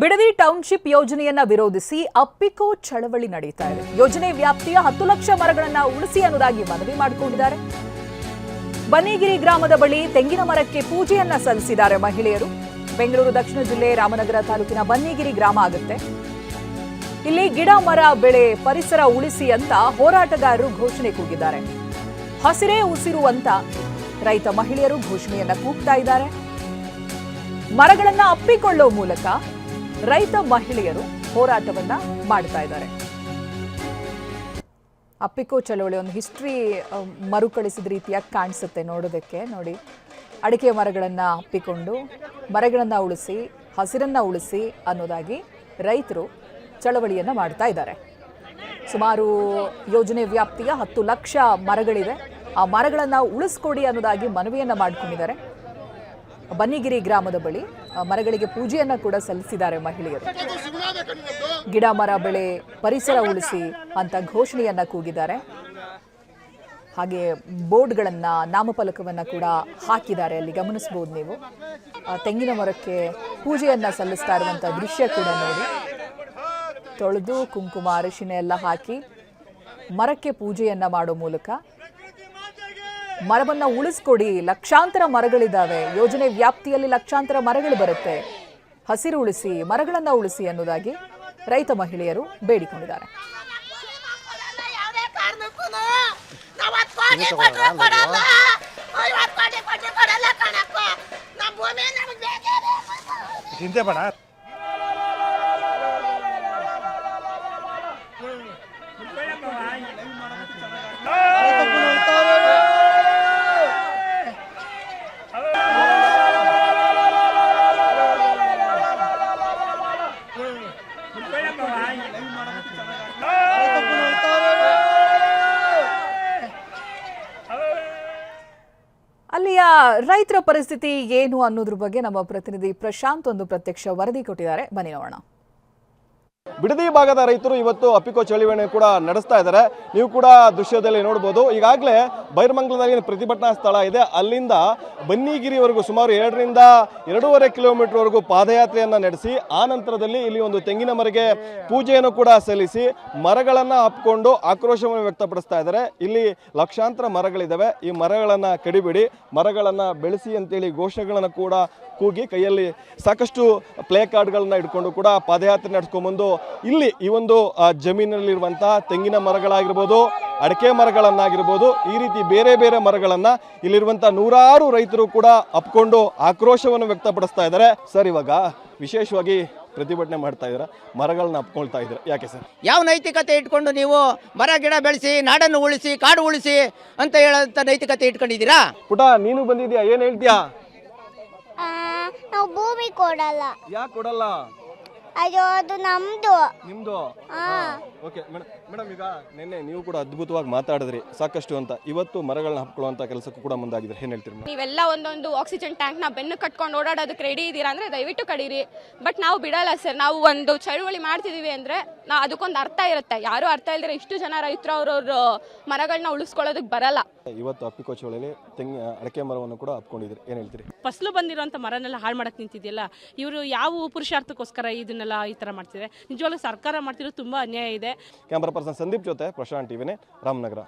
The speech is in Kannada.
ಬಿಡದಿ ಟೌನ್ಶಿಪ್ ಯೋಜನೆಯನ್ನ ವಿರೋಧಿಸಿ ಅಪ್ಪಿಕೋ ಚಳವಳಿ ನಡೆಯುತ್ತಾ ಇದೆ. ಯೋಜನೆ ವ್ಯಾಪ್ತಿಯ 10 ಲಕ್ಷ ಮರಗಳನ್ನು ಉಳಿಸಿ ಅನ್ನೋದಾಗಿ ಮನವಿ ಮಾಡಿಕೊಂಡಿದ್ದಾರೆ. ಬನ್ನಿಗಿರಿ ಗ್ರಾಮದ ಬಳಿ ತೆಂಗಿನ ಮರಕ್ಕೆ ಪೂಜೆಯನ್ನ ಸಲ್ಲಿಸಿದ್ದಾರೆ ಮಹಿಳೆಯರು. ಬೆಂಗಳೂರು ದಕ್ಷಿಣ ಜಿಲ್ಲೆ ರಾಮನಗರ ತಾಲೂಕಿನ ಬನ್ನಿಗಿರಿ ಗ್ರಾಮ ಆಗುತ್ತೆ. ಇಲ್ಲಿ ಗಿಡ ಮರ ಬೆಳೆ ಪರಿಸರ ಉಳಿಸಿ ಅಂತ ಹೋರಾಟಗಾರರು ಘೋಷಣೆ ಕೂಗಿದ್ದಾರೆ. ಹಸಿರೇ ಉಸಿರು ಅಂತ ರೈತ ಮಹಿಳೆಯರು ಘೋಷಣೆಯನ್ನ ಕೂಗ್ತಾ ಇದ್ದಾರೆ. ಮರಗಳನ್ನ ಅಪ್ಪಿಕೊಳ್ಳೋ ಮೂಲಕ ರೈತ ಮಹಿಳೆಯರು ಹೋರಾಟವನ್ನ ಮಾಡ್ತಾ ಇದ್ದಾರೆ. ಅಪ್ಪಿಕೋ ಚಳವಳಿ ಒಂದು ಹಿಸ್ಟ್ರಿ ಮರುಕಳಿಸಿದ ರೀತಿಯಾಗಿ ಕಾಣಿಸುತ್ತೆ ನೋಡೋದಕ್ಕೆ. ನೋಡಿ, ಅಡಿಕೆ ಮರಗಳನ್ನ ಅಪ್ಪಿಕೊಂಡು ಮರಗಳನ್ನ ಉಳಿಸಿ ಹಸಿರನ್ನ ಉಳಿಸಿ ಅನ್ನೋದಾಗಿ ರೈತರು ಚಳವಳಿಯನ್ನ ಮಾಡ್ತಾ ಇದ್ದಾರೆ. ಸುಮಾರು ಯೋಜನೆ ವ್ಯಾಪ್ತಿಯ 10 ಲಕ್ಷ ಮರಗಳಿವೆ. ಆ ಮರಗಳನ್ನ ಉಳಿಸ್ಕೊಡಿ ಅನ್ನೋದಾಗಿ ಮನವಿಯನ್ನ ಮಾಡಿಕೊಂಡಿದ್ದಾರೆ. ಬನ್ನಿಗಿರಿ ಗ್ರಾಮದ ಬಳಿ ಮರಗಳಿಗೆ ಪೂಜೆಯನ್ನ ಕೂಡ ಸಲ್ಲಿಸಿದ್ದಾರೆ ಮಹಿಳೆಯರು. ಗಿಡ ಮರ ಬೆಳೆ ಪರಿಸರ ಉಳಿಸಿ ಅಂತ ಘೋಷಣೆಯನ್ನ ಕೂಗಿದ್ದಾರೆ. ಹಾಗೆ ಬೋರ್ಡ್ಗಳನ್ನ ನಾಮಫಲಕವನ್ನ ಕೂಡ ಹಾಕಿದ್ದಾರೆ. ಅಲ್ಲಿ ಗಮನಿಸಬಹುದು ನೀವು. ತೆಂಗಿನ ಮರಕ್ಕೆ ಪೂಜೆಯನ್ನ ಸಲ್ಲಿಸ್ತಾ ಇರುವಂತ ದೃಶ್ಯ ಕೂಡ ನೋಡಿ. ತೊಳೆದು ಕುಂಕುಮ ಅರಿಶಿನ ಎಲ್ಲ ಹಾಕಿ ಮರಕ್ಕೆ ಪೂಜೆಯನ್ನ ಮಾಡೋ ಮೂಲಕ ಮರವನ್ನ ಉಳಿಸ್ಕೊಡಿ. ಲಕ್ಷಾಂತರ ಮರಗಳಿದ್ದಾವೆ. ಯೋಜನೆ ವ್ಯಾಪ್ತಿಯಲ್ಲಿ ಲಕ್ಷಾಂತರ ಮರಗಳು ಬರುತ್ತೆ. ಹಸಿರು ಉಳಿಸಿ, ಮರಗಳನ್ನ ಉಳಿಸಿ ಅನ್ನೋದಾಗಿ ರೈತ ಮಹಿಳೆಯರು ಬೇಡಿಕೊಂಡಿದ್ದಾರೆ. ಅಲ್ಲಿಯ ರೈತರ ಪರಿಸ್ಥಿತಿ ಏನು ಅನ್ನೋದ್ರ ಬಗ್ಗೆ ನಮ್ಮ ಪ್ರತಿನಿಧಿ ಪ್ರಶಾಂತ್ ಒಂದು ಪ್ರತ್ಯಕ್ಷ ವರದಿ ಕೊಟ್ಟಿದ್ದಾರೆ. ಬನ್ನಿ ನೋಡೋಣ. ಬಿಡದಿ ಭಾಗದ ರೈತರು ಇವತ್ತು ಅಪ್ಪಿಕೋ ಚಳವಳಿ ಕೂಡ ನಡೆಸ್ತಾ ಇದ್ದಾರೆ. ನೀವು ಕೂಡ ದೃಶ್ಯದಲ್ಲಿ ನೋಡಬಹುದು. ಈಗಾಗಲೇ ಬೈರಮಂಗಲದಲ್ಲಿ ಪ್ರತಿಭಟನಾ ಸ್ಥಳ ಇದೆ. ಅಲ್ಲಿಂದ ಬನ್ನಿಗಿರಿವರೆಗೂ ಸುಮಾರು 2 ರಿಂದ 2.5 ಕಿಲೋಮೀಟರ್ವರೆಗೂ ಪಾದಯಾತ್ರೆಯನ್ನ ನಡೆಸಿ ಆ ನಂತರದಲ್ಲಿ ಇಲ್ಲಿ ಒಂದು ತೆಂಗಿನ ಮರಗೆ ಪೂಜೆಯನ್ನು ಕೂಡ ಸಲ್ಲಿಸಿ ಮರಗಳನ್ನ ಹಪ್ಪಿಕೊಂಡು ಆಕ್ರೋಶವನ್ನು ವ್ಯಕ್ತಪಡಿಸ್ತಾ ಇದ್ದಾರೆ. ಇಲ್ಲಿ ಲಕ್ಷಾಂತರ ಮರಗಳಿದ್ದಾವೆ. ಈ ಮರಗಳನ್ನ ಕಡಿಬಿಡಿ, ಮರಗಳನ್ನ ಬೆಳೆಸಿ ಅಂತೇಳಿ ಘೋಷಣೆಗಳನ್ನ ಕೂಡ ಕೂಗಿ ಕೈಯಲ್ಲಿ ಸಾಕಷ್ಟು ಪ್ಲೇ ಕಾರ್ಡ್ಗಳನ್ನ ಇಟ್ಕೊಂಡು ಕೂಡ ಪಾದಯಾತ್ರೆ ನಡೆಸ್ಕೊಂಡ್ಬಂದು ಇಲ್ಲಿ ಈ ಒಂದು ಜಮೀನಲ್ಲಿರುವಂತಹ ತೆಂಗಿನ ಮರಗಳಾಗಿರ್ಬೋದು, ಅಡಿಕೆ ಮರಗಳನ್ನಾಗಿರ್ಬೋದು, ಈ ರೀತಿ ಬೇರೆ ಬೇರೆ ಮರಗಳನ್ನ ಇಲ್ಲಿರುವಂತಹ 100 ರೈತರು ಕೂಡ ಅಪ್ಕೊಂಡು ಆಕ್ರೋಶವನ್ನು ವ್ಯಕ್ತಪಡಿಸ್ತಾ ಇದ್ದಾರೆ. ಸರ್, ಇವಾಗ ವಿಶೇಷವಾಗಿ ಪ್ರತಿಭಟನೆ ಮಾಡ್ತಾ ಇದ್ದಾರೆ, ಮರಗಳನ್ನ ಅಪ್ಕೊಳ್ತಾ ಇದ್ದಾರೆ. ಯಾಕೆ ಸರ್? ಯಾವ ನೈತಿಕತೆ ಇಟ್ಕೊಂಡು ನೀವು ಮರ ಗಿಡ ಬೆಳೆಸಿ ನಾಡನ್ನು ಉಳಿಸಿ ಕಾಡು ಉಳಿಸಿ ಅಂತ ಹೇಳಂತ ನೈತಿಕತೆ ಇಟ್ಕೊಂಡಿದ್ದೀರಾ? ಪುಟ, ನೀನು ಬಂದಿದ್ಯಾ, ಏನ್ ಹೇಳ್ತೀಯಾ? ನಾವು ಭೂಮಿ ಕೊಡಲ್ಲ. ಯಾಕೆ ಕೊಡಲ್ಲ? ಅಯ್ಯೋ, ಅದು ನಮ್ದು. ನಿಮ್ದು? ಓಕೆ ಮೇಡಮ್, ಈಗ ನಿನ್ನೆ ನೀವು ಕೂಡ ಅದ್ಭುತವಾಗಿ ಮಾತಾಡಿದ್ರಿ ಸಾಕಷ್ಟು ಅಂತ. ಇವತ್ತು ಮರಗಳನ್ನ ಹಬ್ಕೊಳ್ಳುವಂತ ಕೆಲಸಕ್ಕೂ ಕೂಡ ಮುಂದಾಗಿದ್ರೆ ಏನ್ ಹೇಳ್ತೀರಿ? ನೀವೆಲ್ಲ ಒಂದೊಂದು ಆಕ್ಸಿಜನ್ ಟ್ಯಾಂಕ್ ನ ಬೆನ್ನು ಕಟ್ಕೊಂಡು ಓಡಾಡೋದಕ್ಕೆ ರೆಡಿ ಇದ್ದೀರಾ ಅಂದ್ರೆ ದಯವಿಟ್ಟು ಕಡೀರಿ. ಬಟ್ ನಾವು ಬಿಡಲ್ಲ ಸರ್. ನಾವು ಒಂದು ಚಳುವಳಿ ಮಾಡ್ತಿದೀವಿ ಅಂದ್ರೆ ಅದಕ್ಕೊಂದು ಅರ್ಥ ಇರುತ್ತೆ. ಯಾರು ಅರ್ಥ ಇಲ್ದಿರ ಇಷ್ಟು ಜನ ರೈತರು ಅವ್ರವ್ರ ಮರಗಳನ್ನ ಉಳಿಸ್ಕೊಳ್ಳೋದಕ್ಕೆ ಬರಲ್ಲ. ಇವತ್ತು ಅಪ್ಪಿಕೋ ಚಳವಳಿಯಲ್ಲಿ ಅಡಿಕೆ ಮರವನ್ನು ಕೂಡ ಹಬ್ಕೊಂಡಿದ್ರಿ, ಏನ್ ಹೇಳ್ತೀರಿ? ಫಸಲು ಬಂದಿರುವಂತ ಮರನೆಲ್ಲ ಹಾಳು ಮಾಡಕ್ ನಿಂತಿದೆಯಲ್ಲ, ಇವರು ಯಾವ ಪುರುಷಾರ್ಥಕ್ಕೋಸ್ಕರ ಇದನ್ನೆಲ್ಲ ಈ ತರ ಮಾಡ್ತಿದೆ? ನಿಜವಾಗ್ಲೂ ಸರ್ಕಾರ ಮಾಡ್ತಿರೋದು ತುಂಬಾ ಅನ್ಯಾಯ ಇದೆ. ಕ್ಯಾಮರಾ ಪರ್ಸನ್ ಸಂದೀಪ್ ಜೊತೆ ಪ್ರಶಾಂತ್, ಟಿವಿನೇ, ರಾಮನಗರ.